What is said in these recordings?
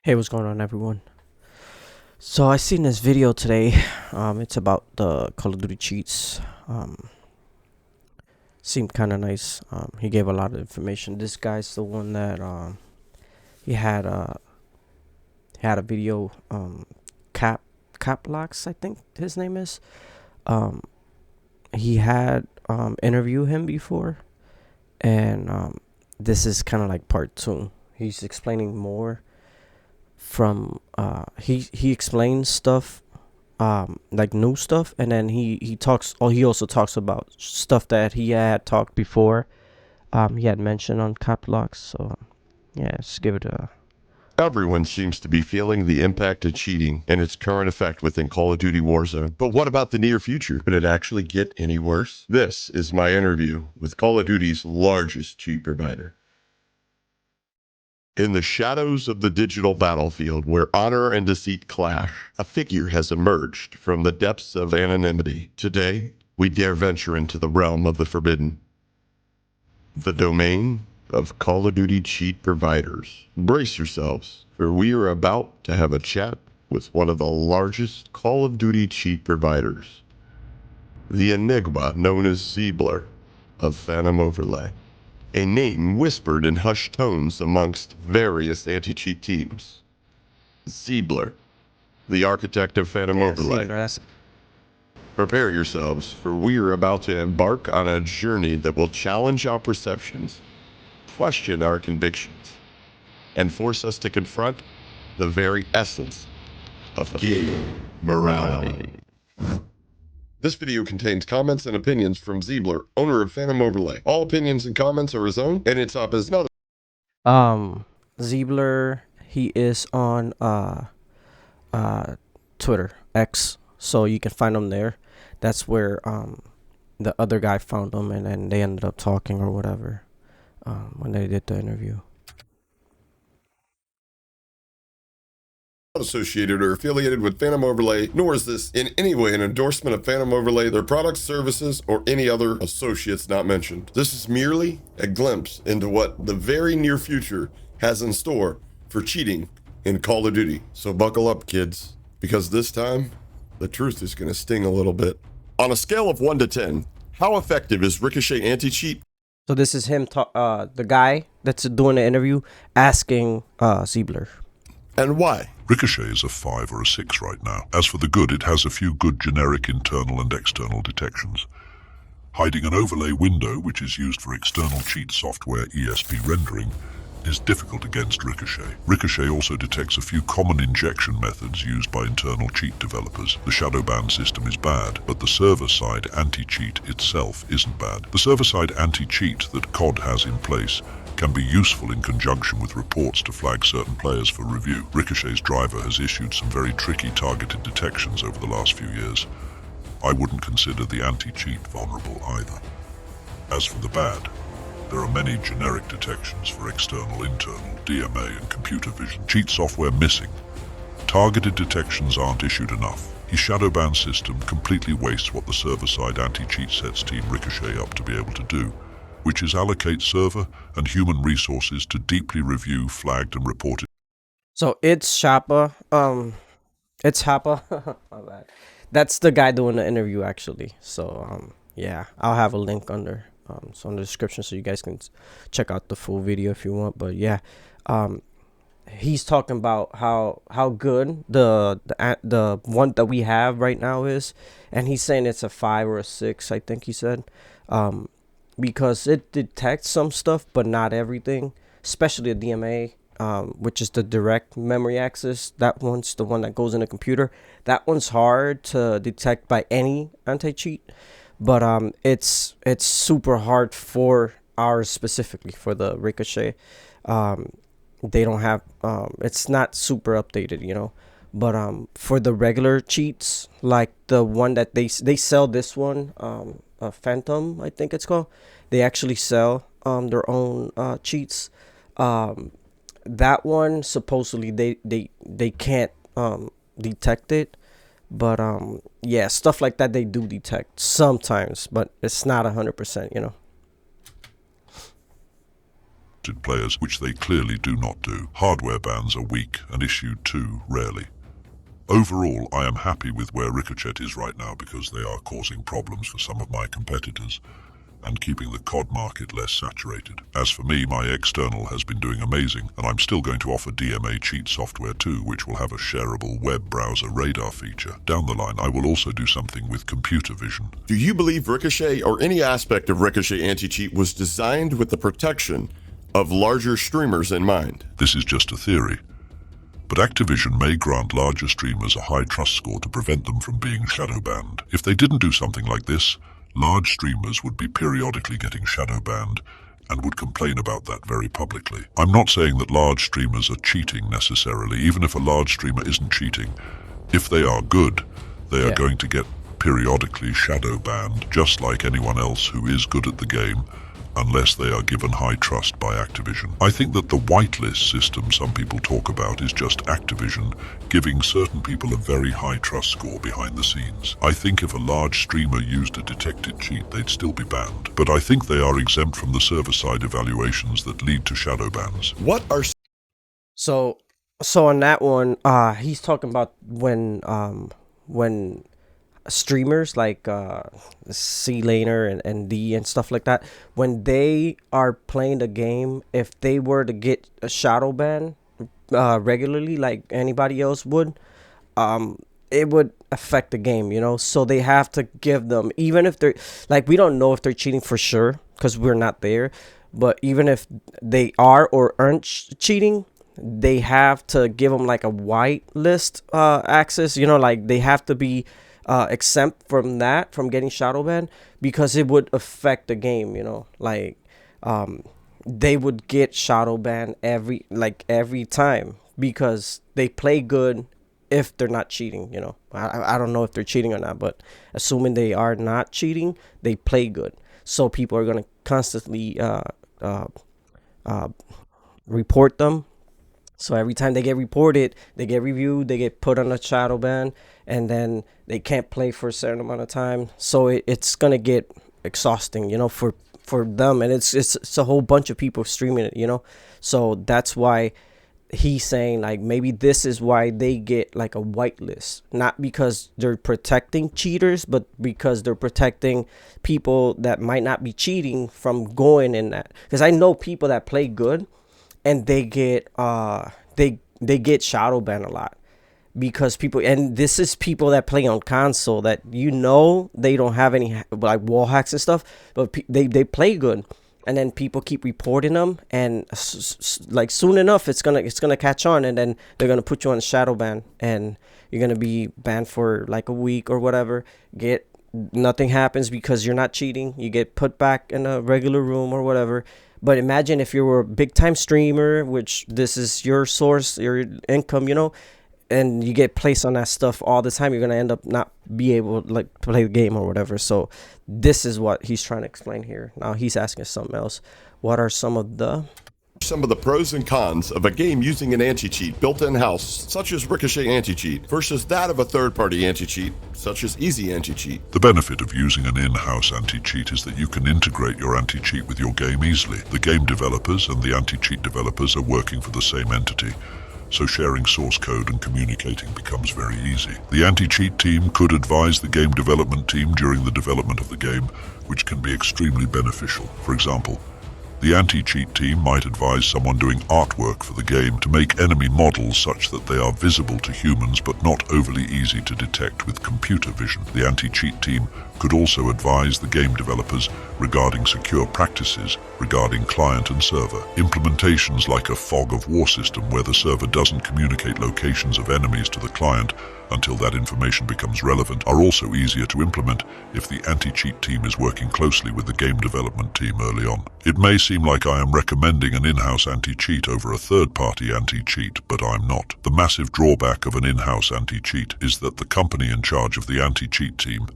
Hey, what's going on, everyone? So I seen this video today. It's about the Call of Duty cheats. Seemed kind of nice. He gave a lot of information. This guy's the one that he had a video. Cap Caplocks, I think his name is. Um, he had interviewed him before, and this is kind of like part two. He's explaining more from he explains stuff like new stuff, and then he talks, or he also talks about stuff that he had talked before, he had mentioned on Caplocks. So yeah, just give it a Everyone seems to be feeling the impact of cheating and its current effect within Call of Duty Warzone. But what about the near future? Could it actually get any worse? This is my interview with Call of Duty's largest cheat provider. In the shadows of the digital battlefield where honor and deceit clash, a figure has emerged from the depths of anonymity. Today, we dare venture into the realm of the forbidden. The domain of Call of Duty cheat providers. Brace yourselves, for we are about to have a chat with one of the largest Call of Duty cheat providers, the enigma known as Ziebler of Phantom Overlay, a name whispered in hushed tones amongst various anti-cheat teams. Ziebler, the architect of Phantom Overlay. Prepare yourselves, for we are about to embark on a journey that will challenge our perceptions, question our convictions, and force us to confront the very essence of game morality. This video contains comments and opinions from Ziebler, owner of Phantom Overlay. All opinions and comments are his own, and it's up as not. Ziebler. He is on uh Twitter X, so you can find him there. That's where the other guy found him, and then they ended up talking or whatever when they did the interview. Associated or affiliated with Phantom Overlay, nor is this in any way an endorsement of Phantom Overlay, their products, services, or any other associates not mentioned. This is merely a glimpse into what the very near future has in store for cheating in Call of Duty. So buckle up, kids, because this time, the truth is going to sting a little bit. On a scale of 1 to 10, how effective is Ricochet anti-cheat? So this is him, the guy that's doing the interview, asking Ziebler. And why? Ricochet is a 5 or a 6 right now. As for the good, it has a few good generic internal and external detections. Hiding an overlay window, which is used for external cheat software ESP rendering, is difficult against Ricochet. Ricochet also detects a few common injection methods used by internal cheat developers. The shadow ban system is bad, but the server-side anti-cheat itself isn't bad. The server-side anti-cheat that COD has in place can be useful in conjunction with reports to flag certain players for review. Ricochet's driver has issued some very tricky targeted detections over the last few years. I wouldn't consider the anti-cheat vulnerable either. As for the bad, there are many generic detections for external, internal, DMA and computer vision. Cheat software missing. Targeted detections aren't issued enough. His shadow ban system completely wastes what the server-side anti-cheat sets Team Ricochet up to be able to do, which is allocate server and human resources to deeply review, flagged and reported. So it's Shapa. It's Hapa. My bad. That's the guy doing the interview, actually. So yeah, I'll have a link under so in the description, so you guys can check out the full video if you want. But yeah, he's talking about how good the one that we have right now is, and he's saying it's a 5 or a 6, I think he said, because it detects some stuff but not everything, especially the DMA, which is the direct memory access. That one's the one that goes in the computer. That one's hard to detect by any anti-cheat, but it's super hard for ours, specifically for the Ricochet. They don't have, it's not super updated, but for the regular cheats, like the one that they sell, this one, Phantom, I think it's called, they actually sell their own cheats. That one, supposedly they can't detect it, but yeah, stuff like that they do detect sometimes, but it's not 100%. trusted players, which they clearly do not do. Hardware bans are weak and issued too rarely. Overall, I am happy with where Ricochet is right now because they are causing problems for some of my competitors and keeping the COD market less saturated. As for me, my external has been doing amazing, and I'm still going to offer DMA cheat software too, which will have a shareable web browser radar feature. Down the line, I will also do something with computer vision. Do you believe Ricochet or any aspect of Ricochet anti-cheat was designed with the protection of larger streamers in mind? This is just a theory, but Activision may grant larger streamers a high trust score to prevent them from being shadow banned. If they didn't do something like this, large streamers would be periodically getting shadow banned and would complain about that very publicly. I'm not saying that large streamers are cheating necessarily, even if a large streamer isn't cheating. If they are good, they are going to get periodically shadow banned, just like anyone else who is good at the game, unless they are given high trust by Activision. I think that the whitelist system some people talk about is just Activision giving certain people a very high trust score behind the scenes. I think if a large streamer used a detected cheat, they'd still be banned. But I think they are exempt from the server-side evaluations that lead to shadow bans. What are So on that one, he's talking about when streamers like C Laner and D and stuff like that, when they are playing the game, if they were to get a shadow ban regularly like anybody else would, it would affect the game, you know. So they have to give them, even if they're like, we don't know if they're cheating for sure because we're not there, but even if they are or aren't cheating, they have to give them like a whitelist access, you know, like they have to be exempt from that, from getting shadow banned, because it would affect the game, you know. Like they would get shadow banned every time because they play good if they're not cheating, you know. I don't know if they're cheating or not, but assuming they are not cheating, they play good, so people are going to constantly report them. So every time they get reported, they get reviewed, they get put on a shadow ban, and then they can't play for a certain amount of time. So it's gonna get exhausting, you know, for them, and it's a whole bunch of people streaming it, you know. So that's why he's saying like maybe this is why they get like a whitelist, not because they're protecting cheaters, but because they're protecting people that might not be cheating from going in that. Because I know people that play good, and they get they get shadow banned a lot because people, and this is people that play on console that, you know, they don't have any like wall hacks and stuff, but they play good, and then people keep reporting them, and like soon enough it's gonna catch on, and then they're gonna put you on a shadow ban, and you're gonna be banned for like a week or whatever. Nothing happens because you're not cheating. You get put back in a regular room or whatever. But imagine if you were a big time streamer, which this is your source, your income, you know, and you get placed on that stuff all the time, you're going to end up not be able to like play the game or whatever. So this is what he's trying to explain here. Now he's asking us something else. What are some of the pros and cons of a game using an anti-cheat built in-house, such as Ricochet anti-cheat, versus that of a third-party anti-cheat, such as Easy anti-cheat? The benefit of using an in-house anti-cheat is that you can integrate your anti-cheat with your game easily. The game developers and the anti-cheat developers are working for the same entity, so sharing source code and communicating becomes very easy. The anti-cheat team could advise the game development team during the development of the game, which can be extremely beneficial. For example, the anti-cheat team might advise someone doing artwork for the game to make enemy models such that they are visible to humans but not overly easy to detect with computer vision. The anti-cheat team could also advise the game developers regarding secure practices regarding client and server. Implementations like a fog of war system where the server doesn't communicate locations of enemies to the client until that information becomes relevant are also easier to implement if the anti-cheat team is working closely with the game development team early on. It may seem like I am recommending an in-house anti-cheat over a third-party anti-cheat, but I'm not. The massive drawback of an in-house anti-cheat is that the company in charge of the anti-cheat team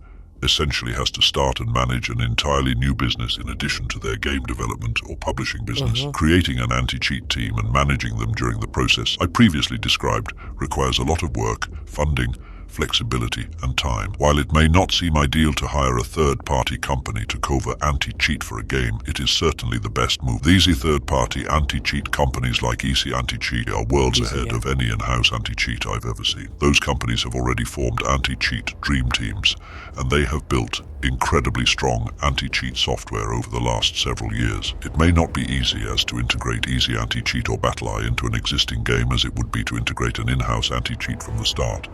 essentially has to start and manage an entirely new business in addition to their game development or publishing business. Creating an anti-cheat team and managing them during the process I previously described requires a lot of work, funding, flexibility, and time. While it may not seem ideal to hire a third-party company to cover anti-cheat for a game, it is certainly the best move. These third-party anti-cheat companies like Easy Anti-Cheat are worlds ahead of any in-house anti-cheat I've ever seen. Those companies have already formed anti-cheat dream teams, and they have built incredibly strong anti-cheat software over the last several years. It may not be easy as to integrate Easy Anti-Cheat or BattleEye into an existing game as it would be to integrate an in-house anti-cheat from the start,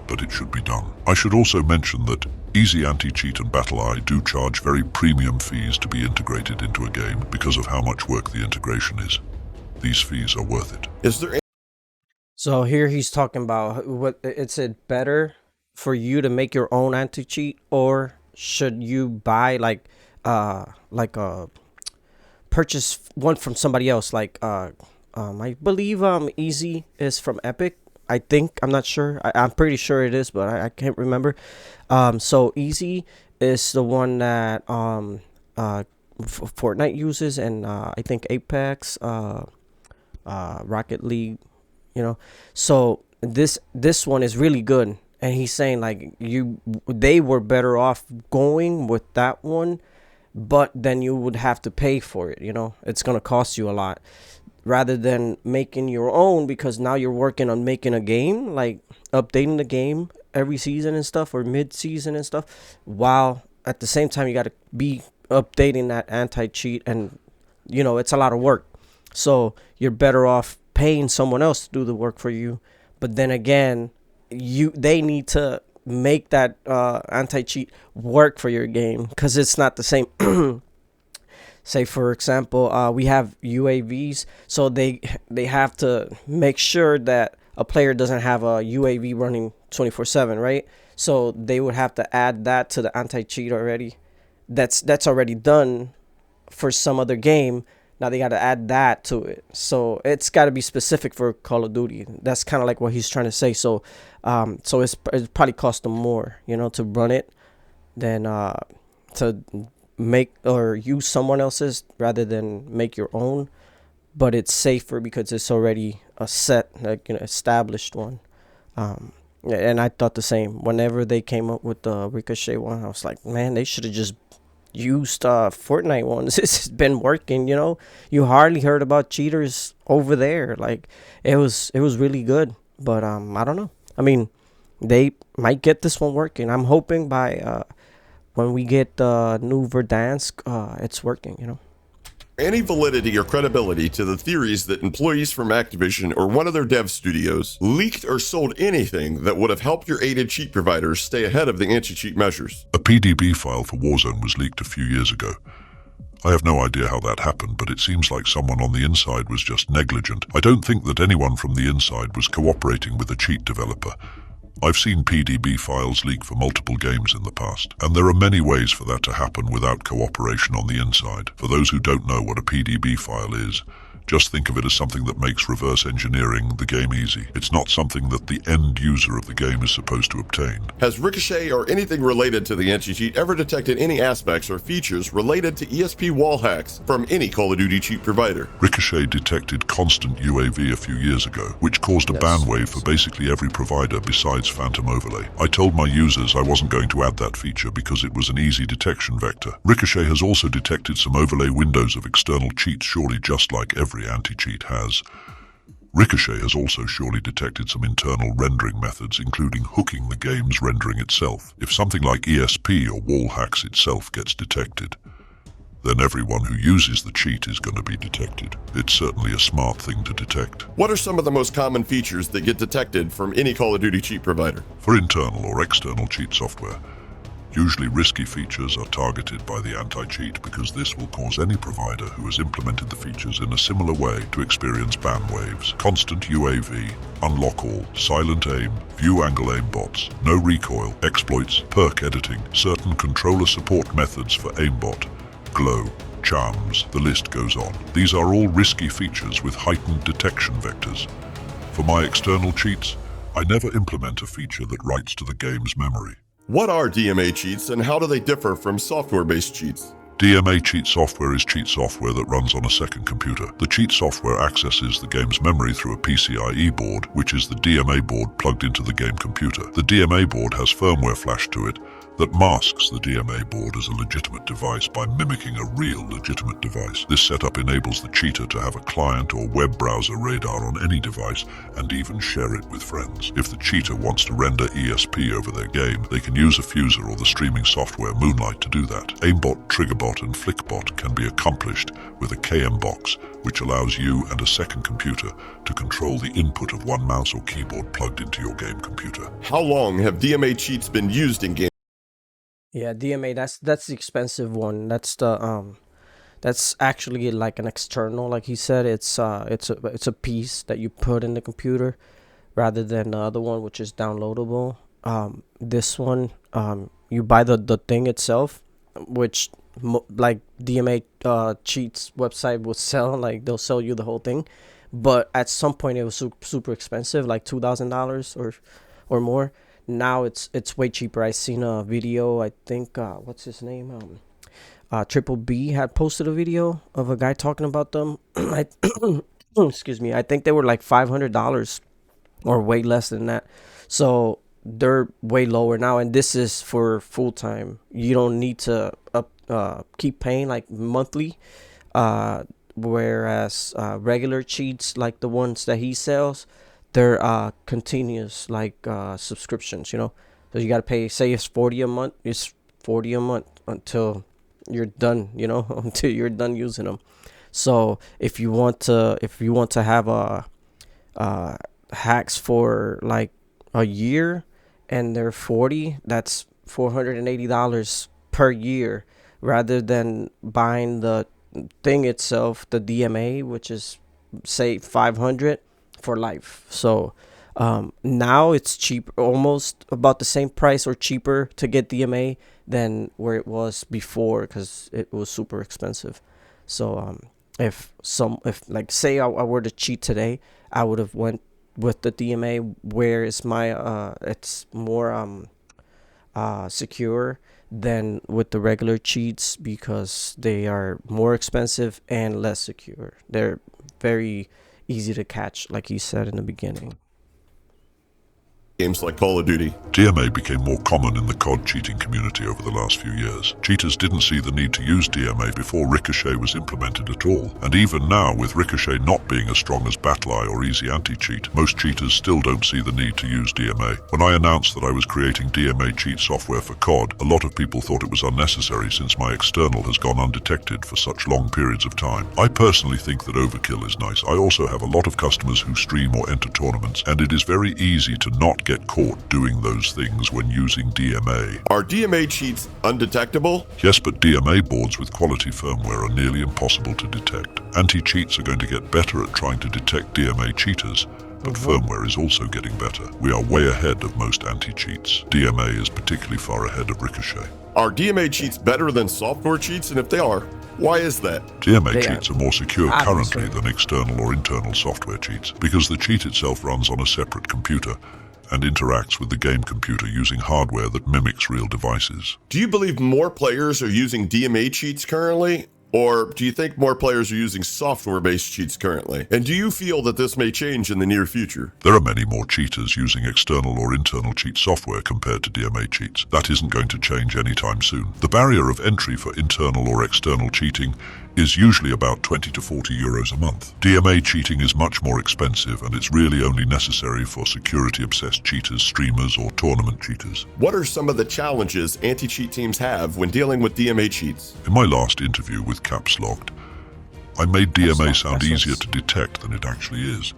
but it should be done. I should also mention that Easy Anti-Cheat and BattleEye do charge very premium fees to be integrated into a game because of how much work the integration is. These fees are worth it. Is there So here he's talking about what is it better for you to make your own anti-cheat, or should you buy like a purchase one from somebody else, like I believe Easy is from Epic. I think, I'm not sure. I'm pretty sure it is, but I can't remember. So Easy is the one that Fortnite uses, and I think Apex, Rocket League, you know. So this one is really good, and he's saying like they were better off going with that one, but then you would have to pay for it. You know, it's gonna cost you a lot, rather than making your own, because now you're working on making a game, like updating the game every season and stuff, or mid-season and stuff, while at the same time you got to be updating that anti-cheat, and you know, it's a lot of work. So you're better off paying someone else to do the work for you, but then again, they need to make that anti-cheat work for your game, because it's not the same. Say for example, we have UAVs, so they have to make sure that a player doesn't have a UAV running 24/7, right? So they would have to add that to the anti-cheat already. That's already done for some other game. Now they got to add that to it. So it's got to be specific for Call of Duty. That's kind of like what he's trying to say. So it's probably cost them more, you know, to run it than to make or use someone else's rather than make your own. But it's safer because it's already a set, like, you know, established one. And I thought the same. Whenever they came up with the Ricochet one, I was like, man, they should have just used Fortnite ones. It's been working, you know. You hardly heard about cheaters over there. Like, it was really good. But I don't know. I mean, they might get this one working. I'm hoping by when we get the new Verdansk, it's working, you know. any validity or credibility to the theories that employees from Activision or one of their dev studios leaked or sold anything that would have helped your aided cheat providers stay ahead of the anti-cheat measures? A PDB file for Warzone was leaked a few years ago. I have no idea how that happened, but it seems like someone on the inside was just negligent. I don't think that anyone from the inside was cooperating with a cheat developer. I've seen PDB files leak for multiple games in the past, and there are many ways for that to happen without cooperation on the inside. For those who don't know what a PDB file is, just think of it as something that makes reverse engineering the game easy. It's not something that the end user of the game is supposed to obtain. Has Ricochet or anything related to the anti-cheat ever detected any aspects or features related to ESP wall hacks from any Call of Duty cheat provider? Ricochet detected constant UAV a few years ago, which caused a ban wave for basically every provider besides Phantom Overlay. I told my users I wasn't going to add that feature because it was an easy detection vector. Ricochet has also detected some overlay windows of external cheats, surely just like every anti-cheat has. Ricochet has also surely detected some internal rendering methods, including hooking the game's rendering itself. If something like ESP or wall hacks itself gets detected, then everyone who uses the cheat is going to be detected. It's certainly a smart thing to detect. What are some of the most common features that get detected from any Call of Duty cheat provider? For internal or external cheat software, usually risky features are targeted by the anti-cheat because this will cause any provider who has implemented the features in a similar way to experience ban waves. Constant UAV, unlock all, silent aim, view angle aim bots, no recoil, exploits, perk editing, certain controller support methods for aimbot, glow, charms, the list goes on. These are all risky features with heightened detection vectors. For my external cheats, I never implement a feature that writes to the game's memory. What are DMA cheats and how do they differ from software-based cheats? DMA cheat software is cheat software that runs on a second computer. The cheat software accesses the game's memory through a PCIe board, which is the DMA board plugged into the game computer. The DMA board has firmware flashed to it that masks the DMA board as a legitimate device by mimicking a real legitimate device. This setup enables the cheater to have a client or web browser radar on any device and even share it with friends. If the cheater wants to render ESP over their game, they can use a fuser or the streaming software Moonlight to do that. Aimbot, Triggerbot, and Flickbot can be accomplished with a KM box, which allows you and a second computer to control the input of one mouse or keyboard plugged into your game computer. How long have DMA cheats been used in games? Yeah, DMA. That's the expensive one. That's actually like an external, like he said. It's a piece that you put in the computer, rather than the other one, which is downloadable. This one, you buy the thing itself, which like DMA cheats website will sell. Like they'll sell you the whole thing, but at some point it was super expensive, like $2,000 or more. Now it's way cheaper. I seen a video. I think what's his name? Triple B had posted a video of a guy talking about them. Excuse me. I think they were like $500 or way less than that. So they're way lower now, and this is for full time. You don't need to keep paying like monthly. Whereas regular cheats like the ones that he sells, they're continuous, like subscriptions, you know. So you got to pay, say it's 40 a month. It's 40 a month until you're done, you know, until you're done using them. So if you want to have hacks for like a year and they're 40, that's $480 per year, rather than buying the thing itself, the DMA, which is say 500 for life. So now it's cheap, almost about the same price or cheaper to get DMA than where it was before, because it was super expensive. So if like say I were to cheat today, I would have went with the DMA, where it's it's more secure than with the regular cheats, because they are more expensive and less secure. They're very easy to catch, like he said in the beginning. Games like Call of Duty. DMA became more common in the COD cheating community over the last few years. Cheaters didn't see the need to use DMA before Ricochet was implemented at all. And even now, with Ricochet not being as strong as BatTleEye or Easy Anti-Cheat, most cheaters still don't see the need to use DMA. When I announced that I was creating DMA cheat software for COD, a lot of people thought it was unnecessary since my external has gone undetected for such long periods of time. I personally think that overkill is nice. I also have a lot of customers who stream or enter tournaments, and it is very easy to not get caught doing those things when using DMA. Are DMA cheats undetectable? Yes, but DMA boards with quality firmware are nearly impossible to detect. Anti-cheats are going to get better at trying to detect DMA cheaters, but firmware is also getting better. We are way ahead of most anti-cheats. DMA is particularly far ahead of Ricochet. Are DMA cheats better than software cheats? And if they are, why is that? DMA cheats are more secure Obviously. currently than external or internal software cheats, because the cheat itself runs on a separate computer and interacts with the game computer using hardware that mimics real devices. Do you believe more players are using DMA cheats currently? Or do you think more players are using software-based cheats currently? And do you feel that this may change in the near future? There are many more cheaters using external or internal cheat software compared to DMA cheats. That isn't going to change anytime soon. The barrier of entry for internal or external cheating is usually about 20 to 40 euros a month. DMA cheating is much more expensive, and it's really only necessary for security-obsessed cheaters, streamers, or tournament cheaters. What are some of the challenges anti-cheat teams have when dealing with DMA cheats? In my last interview with Caps Locked, I made DMA Locked, sound that's easier what's- to detect than it actually is.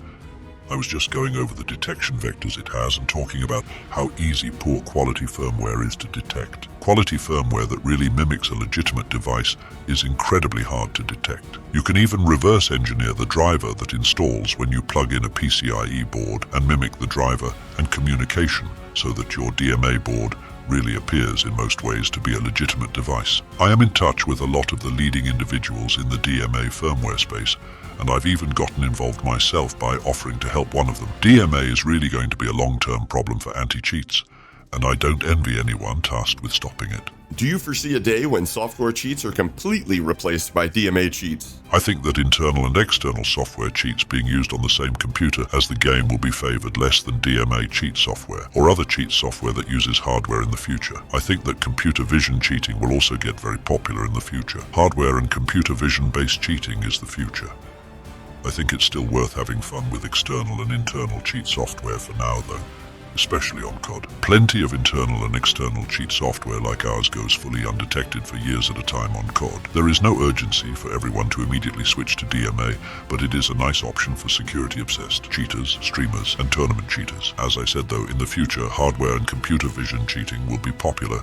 I was just going over the detection vectors it has and talking about how easy poor quality firmware is to detect. Quality firmware that really mimics a legitimate device is incredibly hard to detect. You can even reverse engineer the driver that installs when you plug in a PCIe board and mimic the driver and communication so that your DMA board really appears in most ways to be a legitimate device. I am in touch with a lot of the leading individuals in the DMA firmware space, and I've even gotten involved myself by offering to help one of them. DMA is really going to be a long-term problem for anti-cheats, and I don't envy anyone tasked with stopping it. Do you foresee a day when software cheats are completely replaced by DMA cheats? I think that internal and external software cheats being used on the same computer as the game will be favored less than DMA cheat software or other cheat software that uses hardware in the future. I think that computer vision cheating will also get very popular in the future. Hardware and computer vision based cheating is the future. I think it's still worth having fun with external and internal cheat software for now though, especially on COD. Plenty of internal and external cheat software like ours goes fully undetected for years at a time on COD. There is no urgency for everyone to immediately switch to DMA, but it is a nice option for security-obsessed cheaters, streamers, and tournament cheaters. As I said though, in the future, hardware and computer vision cheating will be popular,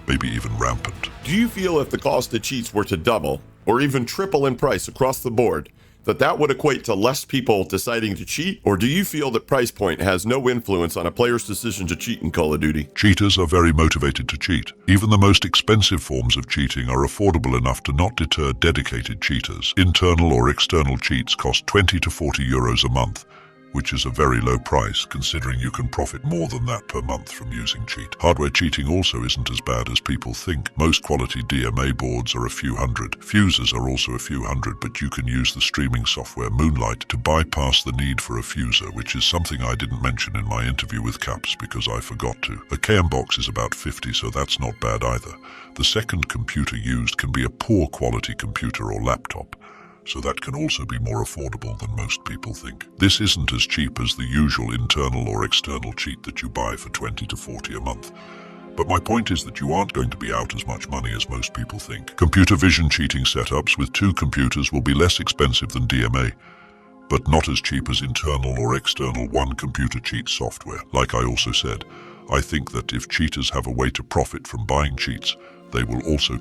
maybe even rampant. Do you feel if the cost of cheats were to double or even triple in price across the board, that would equate to less people deciding to cheat? Or do you feel that price point has no influence on a player's decision to cheat in Call of Duty? Cheaters are very motivated to cheat. Even the most expensive forms of cheating are affordable enough to not deter dedicated cheaters. Internal or external cheats cost 20 to 40 euros a month, which is a very low price considering you can profit more than that per month from using cheat. Hardware cheating also isn't as bad as people think. Most quality DMA boards are a few hundred. Fusers are also a few hundred, but you can use the streaming software Moonlight to bypass the need for a fuser, which is something I didn't mention in my interview with Caps because I forgot to. A KM box is about 50, so that's not bad either. The second computer used can be a poor quality computer or laptop, so that can also be more affordable than most people think. This isn't as cheap as the usual internal or external cheat that you buy for 20 to 40 a month. But my point is that you aren't going to be out as much money as most people think. Computer vision cheating setups with 2 computers will be less expensive than DMA, but not as cheap as internal or external one-computer cheat software. Like I also said, I think that if cheaters have a way to profit from buying cheats, they will also.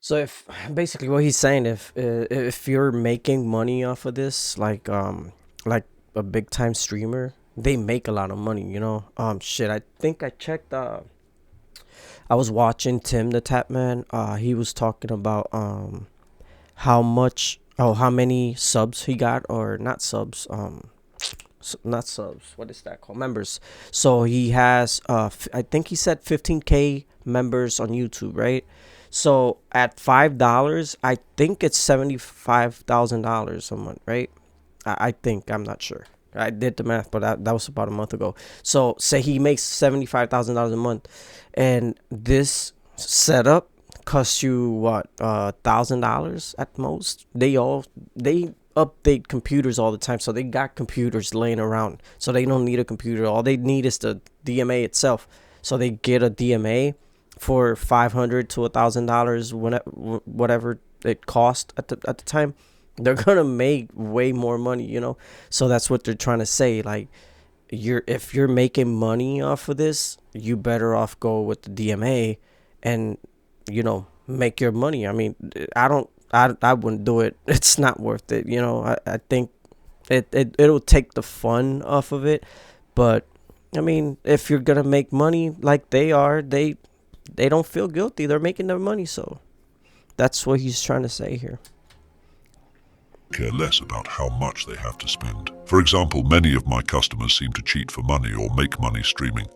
So if basically what he's saying, if you're making money off of this, like a big time streamer, they make a lot of money, you know. Shit, I think I checked. I was watching Tim the Tap Man. He was talking about how much, how many subs he got, or not subs, not subs. What is that called? Members. So he has I think he said 15K members on YouTube, right? So at $5, I think it's $75,000 a month, right? I think, I'm not sure. I did the math, but that was about a month ago. So say he makes $75,000 a month, and this setup costs you what, $1,000 at most. They update computers all the time, so they got computers laying around, so they don't need a computer. All they need is the DMA itself. So they get a DMA for $500 to $1,000, whatever it cost at the time. They're gonna make way more money, you know. So that's what they're trying to say. Like, if you're making money off of this, you better off go with the DMA, and make your money. I mean, I wouldn't do it. It's not worth it. I think it'll take the fun off of it. But I mean, if you're gonna make money like they are, they don't feel guilty. They're making their money, so that's what he's trying to say here. Care less about how much they have to spend. For example, many of my customers seem to cheat for money or make money streaming.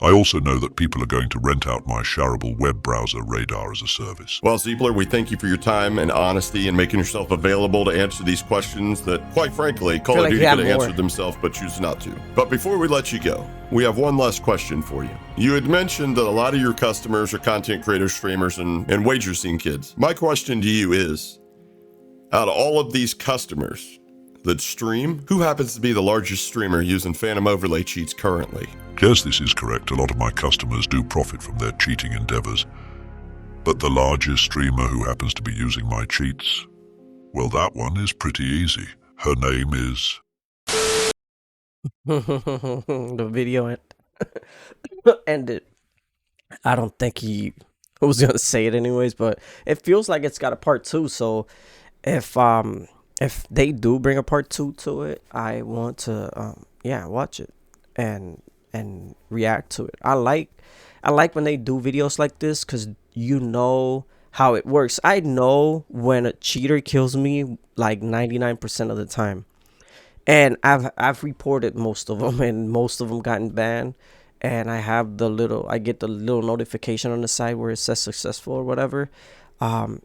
I also know that people are going to rent out my shareable web browser Radar as a service. Well, Ziebler, we thank you for your time and honesty and making yourself available to answer these questions that, quite frankly, Call of Duty could have answered themselves but choose not to. But before we let you go, we have one last question for you. You had mentioned that a lot of your customers are content creators, streamers, and wager scene kids. My question to you is, out of all of these customers that stream, who happens to be the largest streamer using Phantom Overlay cheats currently? Yes, this is correct. A lot of my customers do profit from their cheating endeavors. But the largest streamer who happens to be using my cheats, well, that one is pretty easy. Her name is... The video ended. I don't think he was gonna say it anyways, but it feels like it's got a part 2. So if they do bring a part 2 to it, I want to watch it and react to it. I like when they do videos like this, because you know how it works. I know when a cheater kills me like 99% of the time, and I've reported most of them, and most of them gotten banned. and I get the little notification on the side where it says successful or whatever. Um,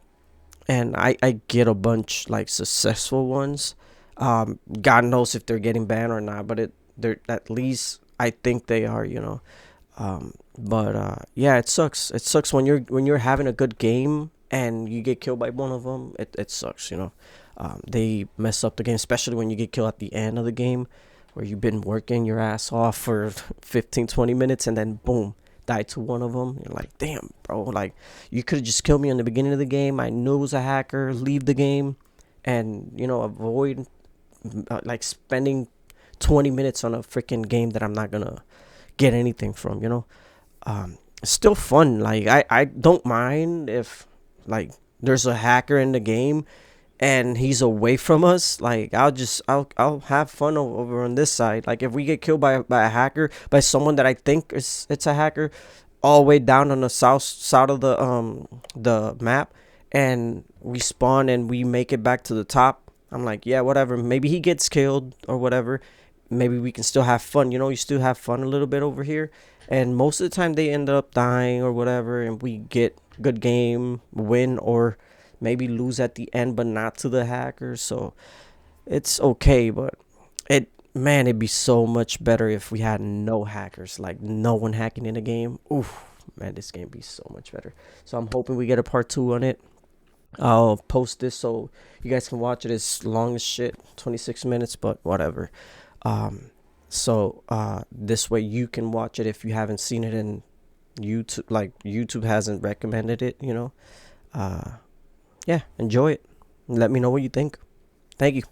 and I get a bunch like successful ones. God knows if they're getting banned or not, but they're at least I think they are, you know. But yeah, it sucks. It sucks when you're having a good game and you get killed by one of them. It sucks, you know. They mess up the game, especially when you get killed at the end of the game, where you've been working your ass off for 15, 20 minutes, and then boom, die to one of them. You're like, damn, bro. Like, you could have just killed me in the beginning of the game. I knew it was a hacker. Leave the game, and avoid like spending 20 minutes on a freaking game that I'm not gonna get anything from. It's still fun. Like, I don't mind if like there's a hacker in the game and he's away from us. Like, I'll have fun over on this side. Like, if we get killed by a hacker, by someone that I think it's a hacker, all the way down on the south side of the map, and we spawn and we make it back to the top, I'm like, yeah, whatever. Maybe he gets killed or whatever. Maybe we can still have fun. You still have fun a little bit over here. And most of the time they end up dying or whatever, and we get good game, win, or maybe lose at the end, but not to the hackers. So it's okay, but it'd be so much better if we had no hackers, like no one hacking in the game. Oof, man, this game be so much better. So I'm hoping we get a part two on it. I'll post this so you guys can watch it. It's long as shit, 26 minutes, but whatever. Um, so this way you can watch it if you haven't seen it in YouTube. Like, YouTube hasn't recommended it. Yeah, enjoy it. Let me know what you think. Thank you.